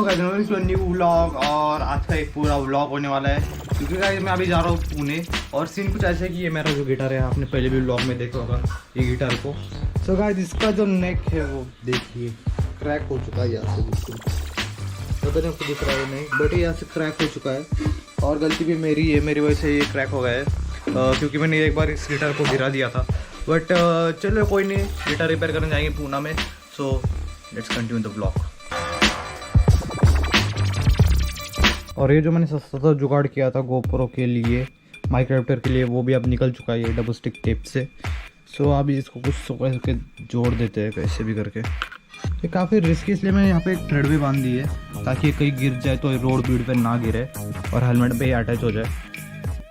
Guys new vlog और आज का एक पूरा व्लॉग होने वाला है क्योंकि गाइस मैं अभी जा रहा हूँ पुणे और सीन कुछ ऐसा है कि ये मेरा जो गिटार है आपने पहले भी व्लॉग में देखा होगा ये गिटार को। सो गाइस इसका जो नेक है वो देखिए क्रैक हो चुका है यहाँ से बिल्कुल, पता नहीं आपको दिख रहा है नहीं बट ये यहाँ से क्रैक हो चुका है और गलती भी मेरी है, मेरी वजह से ये क्रैक हो गया है क्योंकि मैंने एक बार इस गिटार को गिरा दिया था। बट चलो कोई नहीं, गिटार रिपेयर करने जाएंगे पूना में। So let's continue the vlog. और ये जो मैंने सस्ता सा जुगाड़ किया था गोप्रो के लिए, माइक्रोवेव के लिए, वो भी अब निकल चुका है ये डबल स्टिक टेप से। सो अब इसको कुछ सुखा के जोड़ देते हैं कैसे भी करके। ये काफ़ी रिस्की इसलिए मैंने यहाँ पे एक थ्रेड भी बांध दी है ताकि कहीं गिर जाए तो रोड बीड पे ना गिरे और हेलमेट पे ही अटैच हो जाए।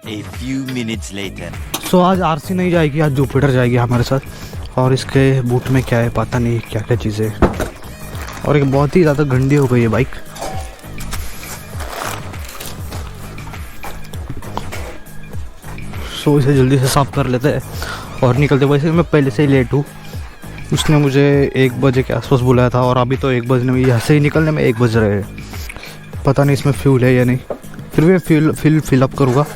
A few minutes later. सो आज आरसी नहीं जाएगी, आज जुपिटर जाएगी हमारे साथ। और इसके बूट में क्या है पता नहीं, क्या क्या चीज़ें, और एक बहुत ही ज़्यादा गंदी हो गई है बाइक। सो इसे जल्दी से साफ कर लेते हैं और निकलते। वैसे मैं पहले से ही लेट हूँ, उसने मुझे 1 बजे के आसपास बुलाया था और अभी तो 1 बजने में, यहाँ से ही निकलने में 1 बज रहे हैं। पता नहीं इसमें फ्यूल है या नहीं, फिर भी फिल अप करूँगा।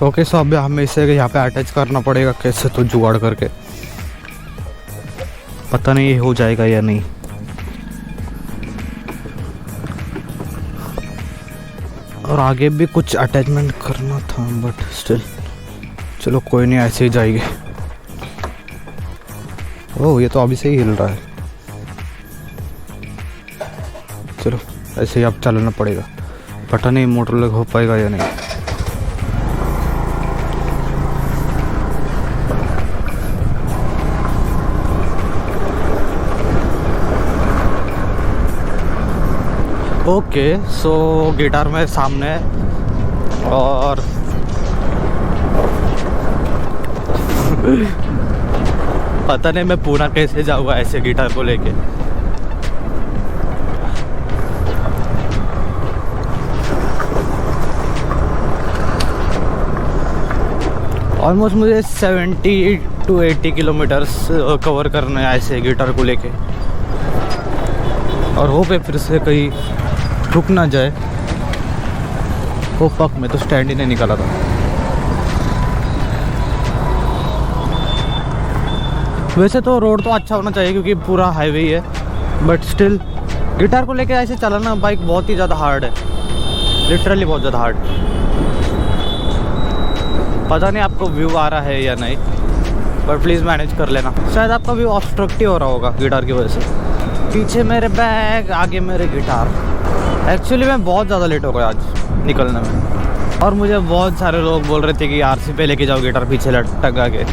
ओके सो अब हमें इसे यहाँ पे अटैच करना पड़ेगा कैसे तो जुगाड़ करके, पता नहीं ये हो जाएगा या नहीं। और आगे भी कुछ अटैचमेंट करना था बट स्टिल चलो कोई नहीं, ऐसे ही जाएंगे। ओह ये तो अभी से ही हिल रहा है, चलो ऐसे ही अब चलाना पड़ेगा। पता नहीं मोटर लग हो पाएगा या नहीं। ओके सो गिटार में सामने है और पता नहीं मैं पूना कैसे जाऊँगा ऐसे गिटार को लेके। ऑलमोस्ट मुझे 70 to 80 किलोमीटर्स कवर करना है ऐसे गिटार को लेके। और हो पे फिर से कहीं रुक ना जाए। ओ फक, मैं तो स्टैंड ही नहीं निकाला था। वैसे तो रोड तो अच्छा होना चाहिए क्योंकि पूरा हाईवे ही है, बट स्टिल गिटार को लेके ऐसे चलाना बाइक बहुत ही ज़्यादा हार्ड है, लिटरली बहुत ज़्यादा हार्ड। पता नहीं आपको व्यू आ रहा है या नहीं, पर प्लीज़ मैनेज कर लेना। शायद आपका व्यू ऑब्स्ट्रक्टिव हो रहा होगा गिटार की वजह से। पीछे मेरे बैग, आगे मेरे गिटार। एक्चुअली मैं बहुत ज़्यादा लेट हो गया आज निकलने में और मुझे बहुत सारे लोग बोल रहे थे कि आरसी पे लेके जाओ गिटार पीछे लटका के।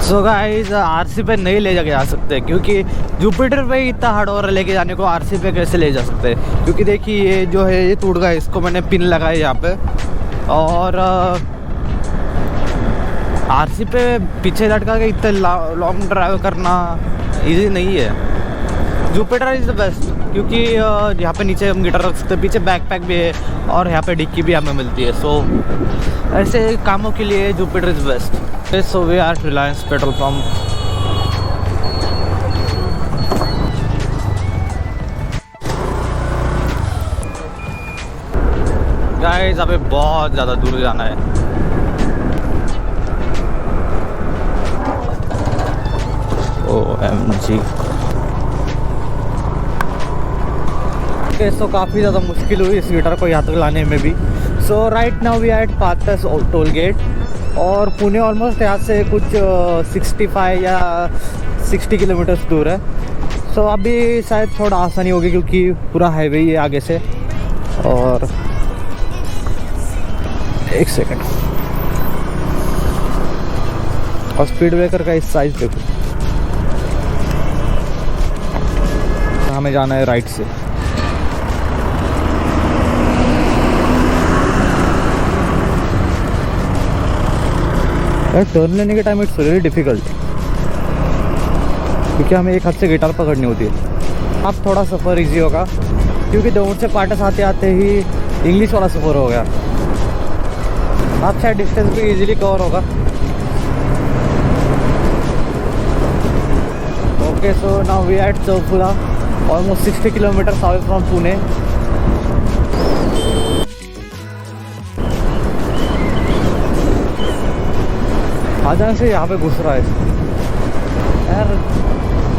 सो गाइस आरसी पे नहीं ले जाके जा सकते क्योंकि जुपिटर पे ही इतना हार्ड हो रहा है लेके जाने को, आरसी पे कैसे ले जा सकते हैं क्योंकि देखिए ये जो है ये टूट गया, इसको मैंने पिन लगाया यहाँ पे। और आरसी पे पीछे लटका के इतना लॉन्ग ड्राइव करना ईजी नहीं है। जुपिटर इज़ द बेस्ट क्योंकि यहाँ पे नीचे हम गिटार रख सकते हैं, पीछे बैकपैक भी है और यहाँ पे डिक्की भी हमें मिलती है। सो ऐसे कामों के लिए Jupiter is best. So we are Reliance petrol pump. Guys अभी बहुत ज़्यादा दूर जाना है। OMG। सो काफ़ी ज़्यादा मुश्किल हुई इस गिटार को यहाँ तक लाने में भी। So right now we are at Patas toll gate और पुणे ऑलमोस्ट यहाँ से कुछ 65 या 60 किलोमीटर्स दूर है। सो अभी शायद थोड़ा आसानी होगी क्योंकि पूरा हाईवे ही है आगे से। और एक सेकंड, और स्पीड ब्रेकर का इस साइज देखो, हमें जाना है राइट से। टर्न लेने के टाइम इट्स रियली डिफिकल्ट। क्योंकि हमें एक हाथ से गिटार पकड़नी होती है। अब थोड़ा सफ़र इजी होगा क्योंकि दौड़ से पार्टस आते आते ही इंग्लिश वाला सफ़र हो गया। अब शायद डिस्टेंस भी इजीली कवर होगा। Okay, so now we at Chaufula, almost 60 kilometres away from Pune. अचानक से यहाँ पे घुस रहा है यार।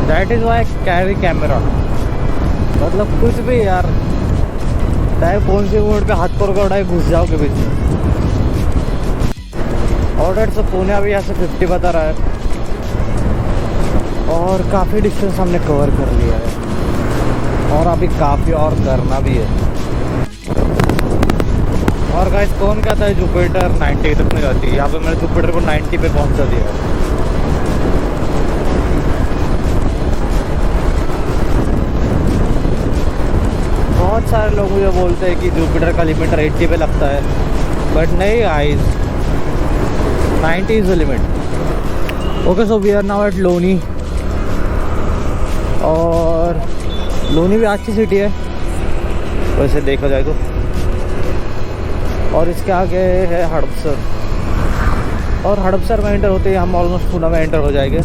That is why carry camera, मतलब कुछ भी यार, चाहे कौन से मोड पे हाथ पर उठाए घुस जाओ के बीच में। ऑर्डर से पुणे अभी यहाँ से 50 बता रहा है और काफ़ी डिस्टेंस हमने कवर कर लिया है और अभी काफ़ी और करना भी है। और गाइस कौन कहता है जुपिटर 90 तक नहीं जाती, यहाँ पे मैंने जुपिटर को 90 पे पहुँचा दिया है। बहुत सारे लोग मुझे बोलते हैं कि जुपिटर का लिमिटर 80 पे लगता है, बट नहीं guys, 90 is the limit. Okay, so we are now at Loni, और लोनी भी अच्छी सिटी है वैसे देखा जाए तो। और इसके आगे है हड़पसर, और हड़पसर में एंटर होते ही हम ऑलमोस्ट पुणे में एंटर हो जाएंगे।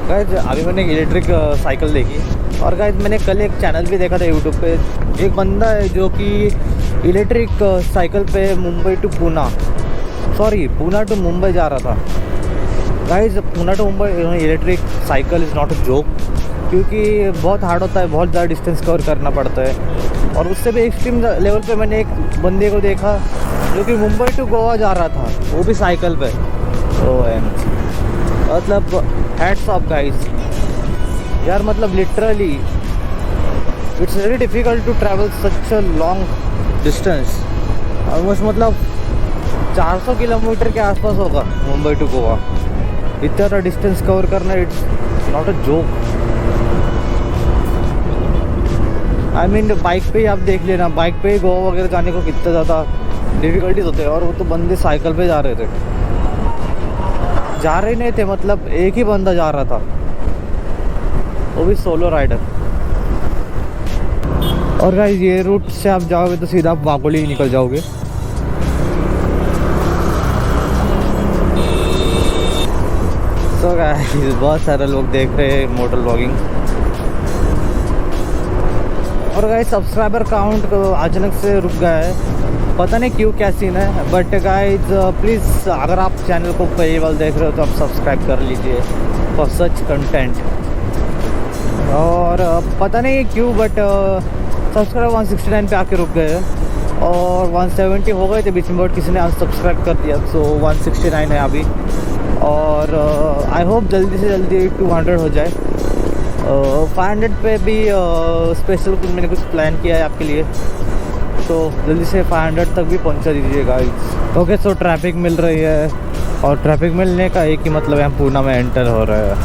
गाइस अभी मैंने एक इलेक्ट्रिक साइकिल देखी, और गाइस मैंने कल एक चैनल भी देखा था यूट्यूब पे, एक बंदा है जो कि इलेक्ट्रिक साइकिल पे Mumbai to Pune, sorry Pune to Mumbai जा रहा था। Guys Pune to Mumbai electric cycle is not a joke, क्योंकि बहुत हार्ड होता है, बहुत ज़्यादा डिस्टेंस कवर करना पड़ता है। और उससे भी एक्सट्रीम लेवल पे मैंने एक बंदे को देखा जो कि मुंबई टू गोवा जा रहा था, वो भी साइकिल पे। मतलब हैट्स ऑफ गाइस यार, मतलब literally it's very difficult to travel such a long distance. Almost मतलब 400 किलोमीटर के आसपास होगा मुंबई टू गोवा। इतना डिस्टेंस कवर करना it's not a joke. I mean bike पे ही आप देख लेना, बाइक पे ही गोवा वगैरह जाने को कितना ज़्यादा डिफ़िकल्टीज होते हैं, और वो तो बंदे साइकिल पे जा रहे थे, जा रहे नहीं थे मतलब एक ही बंदा जा रहा था, वो भी सोलो राइडर। और गाइस ये रूट से आप जाओगे तो सीधा आप वाकोली ही निकल जाओगे। सो गाइस बहुत सारे लोग देख रहे हैं मोटर व्लॉगिंग। और गाइस सब्सक्राइबर काउंट अचानक से रुक गया है, पता नहीं क्यों, क्या सीन है। बट गाइस प्लीज़ अगर आप चैनल को पहली बार देख रहे हो तो आप सब्सक्राइब कर लीजिए फॉर सच कंटेंट। और पता नहीं क्यों बट सब्सक्राइब 169 पे आके रुक गए हैं, और 170 हो गए थे बीच में, बट किसी ने अनसब्सक्राइब कर दिया, सो 169 है अभी। और आई होप जल्दी से जल्दी 200 हो जाए। 500 पे भी स्पेशल कुछ मैंने कुछ प्लान किया है आपके लिए, तो जल्दी से 500 तक भी पहुंचा दीजिए गाइस। ओके, सो ट्रैफिक मिल रही है, और ट्रैफिक मिलने का एक ही मतलब है, हम पुणे में एंटर हो रहे हैं।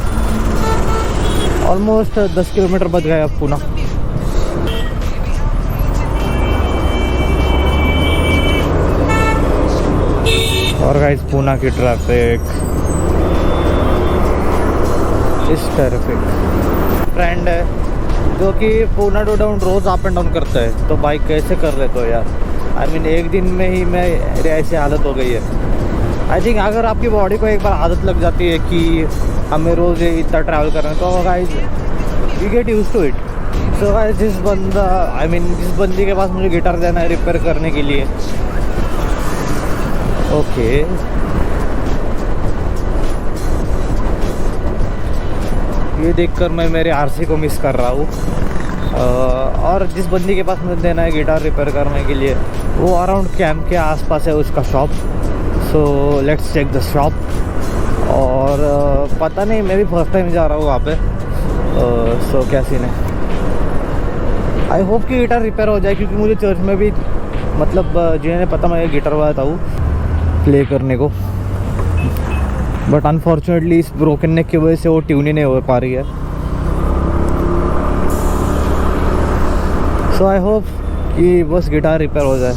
ऑलमोस्ट 10 किलोमीटर बच गए अब पुणे। और गाइस पुणे की ट्रैफिक इस ट्रैफिक फ्रेंड है जो कि पुणे टू डाउन रोज़ अप एंड डाउन करता है, तो बाइक कैसे कर लेते हो यार। आई मीन एक दिन में ही मेरी ऐसी हालत हो गई है। आई थिंक अगर आपकी बॉडी को एक बार आदत लग जाती है कि हमें रोज़ इतना ट्रैवल करना है, तो guys you get use to it. So guys जिस बंदी के पास मुझे गिटार देना है रिपेयर करने के लिए, ओके ये देखकर मैं मेरे आरसी को मिस कर रहा हूँ। और जिस बंदी के पास मुझे देना है गिटार रिपेयर करने के लिए, वो अराउंड कैंप के आसपास है उसका shop. So let's check the shop. और पता नहीं, मैं भी फर्स्ट टाइम जा रहा हूँ वहाँ पे, सो क्या सीन है। आई होप कि गिटार रिपेयर हो जाए, क्योंकि मुझे चर्च में भी मतलब जिन्हें पता मैं गिटार वाला था प्ले करने को, बट अनफॉर्चुनेटली इस ब्रोकन नेक की वजह से वो ट्यून ही नहीं हो पा रही है। सो आई होप कि बस गिटार रिपेयर हो जाए,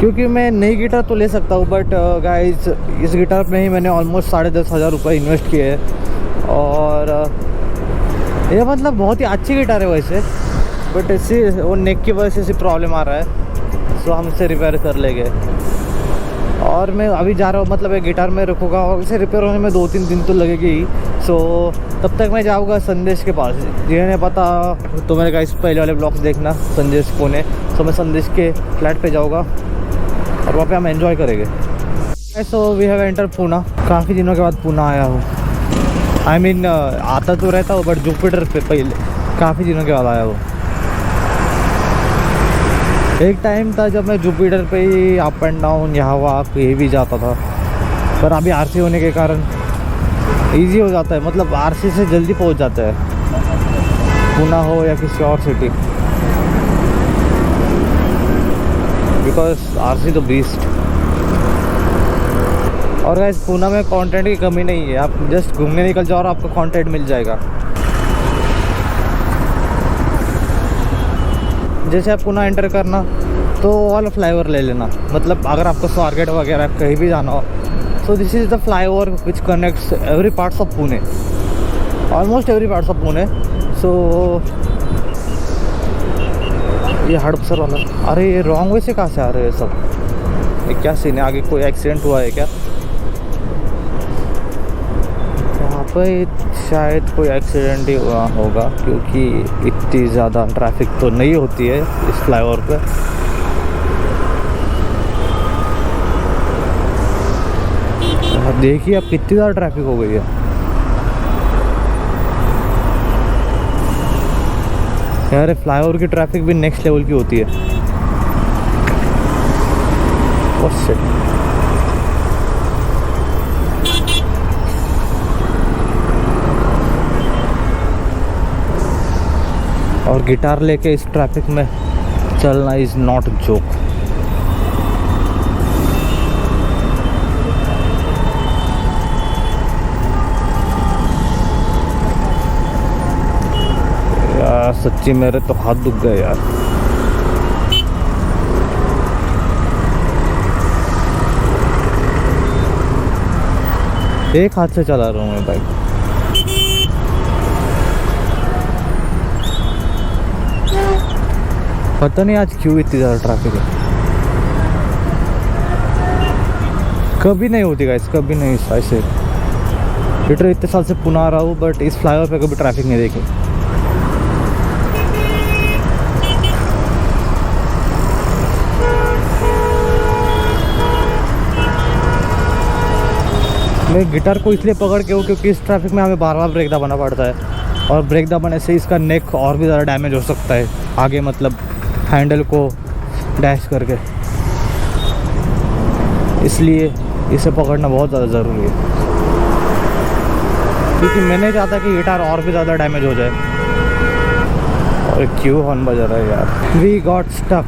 क्योंकि मैं नई गिटार तो ले सकता हूँ, बट गाइस इस गिटार में ही मैंने ऑलमोस्ट 10,500 रुपये इन्वेस्ट किए हैं। और ये मतलब बहुत ही अच्छी गिटार है वैसे, बट इसी वो नेक की वजह से इसी प्रॉब्लम आ रहा है, सो हम इसे रिपेयर कर लेंगे। और मैं अभी जा रहा हूँ, मतलब एक गिटार में रखूँगा और इसे रिपेयर होने में 2-3 दिन तो लगेगी ही। सो तब तक मैं जाऊँगा संदेश के पास। जिन्हें पता तो मेरे गाइस पहले वाले ब्लॉग्स देखना, संदेश पुणे। सो मैं संदेश के फ्लैट पे जाऊँगा और वहाँ पे हम एंजॉय करेंगे। So we have enter Poona. काफ़ी दिनों के बाद पूना आया हूँ। आई मीन आता तो रहता हूँ, बट जुपिटर पे पहले काफ़ी दिनों के बाद आया हूँ। एक टाइम था जब मैं जुपिटर पे ही अप एंड डाउन यहाँ वहाँ कहीं भी जाता था, पर अभी आरसी होने के कारण इजी हो जाता है, मतलब आरसी से जल्दी पहुँच जाता है, पूना हो या किसी और सिटी, बिकॉज आरसी तो बीस्ट। और गाइस पूना में कंटेंट की कमी नहीं है, आप जस्ट घूमने निकल जाओ और आपको कंटेंट मिल जाएगा। जैसे आप पूना एंटर करना तो वाला फ्लाईओवर ले लेना, मतलब अगर आपको स्वारगेट वगैरह कहीं भी जाना हो, so this is the flyover which connects every parts of Pune, almost every parts of Pune. So ये हड़पसर वाला, अरे ये रॉन्ग वे से कहाँ से आ रहे हैं सब? ये क्या सीन है? आगे कोई एक्सीडेंट हुआ है क्या? यहाँ पे शायद कोई एक्सीडेंट ही हुआ होगा, क्योंकि इतनी ज़्यादा ट्रैफिक तो नहीं होती है इस फ्लाईओवर पे। देखिए अब कितनी ज़्यादा ट्रैफिक हो गई है। यार फ्लाईओवर की ट्रैफिक भी नेक्स्ट लेवल की होती है। उससे और गिटार लेके इस ट्रैफिक में चलना इज़ नॉट जोक। यार सच्ची मेरे तो हाथ दुख गए यार। एक हाथ से चला रहा हूँ मैं बाइक। पता नहीं आज क्यों इतनी ज़्यादा ट्रैफिक है। कभी नहीं होती गाइस, कभी नहीं ऐसे। लिटरली इतने साल से पुणे आ रहा हूँ, बट इस फ्लाईओवर पे कभी ट्रैफिक नहीं देखी। मैं गिटार को इसलिए पकड़ के हूँ क्योंकि इस ट्रैफिक में हमें बार बार ब्रेक दबाना पड़ता है, और ब्रेक दबाने से इसका नेक और भी ज़्यादा डैमेज हो सकता है आगे, मतलब हैंडल को डैश करके। इसलिए इसे पकड़ना बहुत ज़्यादा ज़रूरी है, क्योंकि मैं नहीं चाहता कि गिटार और भी ज़्यादा डैमेज हो जाए। और क्यों हॉर्न बजा रहा है यार? We got stuck.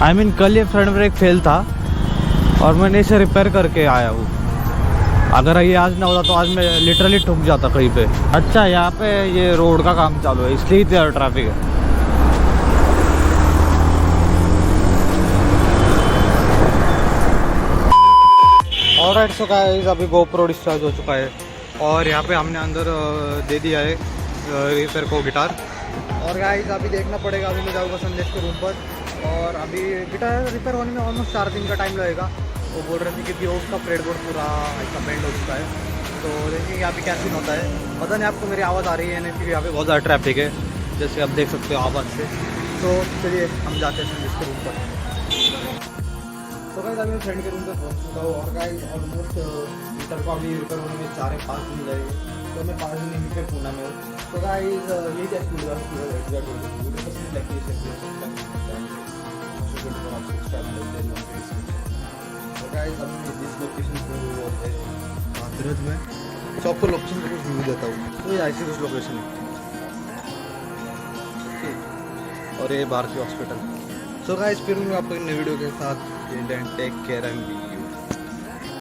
I mean कल ये फ्रंट ब्रेक फेल था और मैंने इसे रिपेयर करके आया हूँ। अगर ये आज ना होता तो आज मैं लिटरली ठुक जाता कहीं पे। अच्छा यहाँ पे ये रोड का काम चालू है, इसलिए इतना ट्रैफिक है। ऑलराइट सो गाइस, अभी GoPro डिस्चार्ज हो चुका है और यहाँ पे हमने अंदर दे दिया है रिपेयर को गिटार। और गाइस अभी देखना पड़ेगा, अभी मैं जाऊँगा संदेश के रूम पर, और अभी गिटार रिपेयर होने में ऑलमोस्ट 4 दिन का टाइम लगेगा। वो बोल रहे थे क्योंकि उसका फ्रेटबोर्ड पूरा ऐसा बेंड हो चुका है। तो देखिए यहाँ पे क्या सीन होता है। पता नहीं आपको मेरी आवाज़ आ रही है नहीं, क्योंकि यहाँ पे बहुत ज़्यादा ट्रैफिक है, जैसे आप देख सकते हो आवाज़ से। तो चलिए हम जाते हैं संदेश के रूम पर। तो गाइस अभी मैं फ्रेंड के रूम पर पहुँच चुका हूँ, और गाइस ऑलमोस्ट गिटार को अभी रिपेयर होने में 4 या 5 दिन लगेंगे। तो मैं 5 दिन यहीं पे पूना में हूँ। तो गाइस ये क्या स्टूडियो है, गाइस अभी मैं जिस लोकेशन पे हूँ वो है हाथरस में। तो आपको लोकेशन का कुछ व्यू देता हूँ। तो ये ऐसी कुछ लोकेशन है, और ये भारतीय हॉस्पिटल। सो गाइस फिर मैं आपको एक नई वीडियो के साथ टेक केयर एंड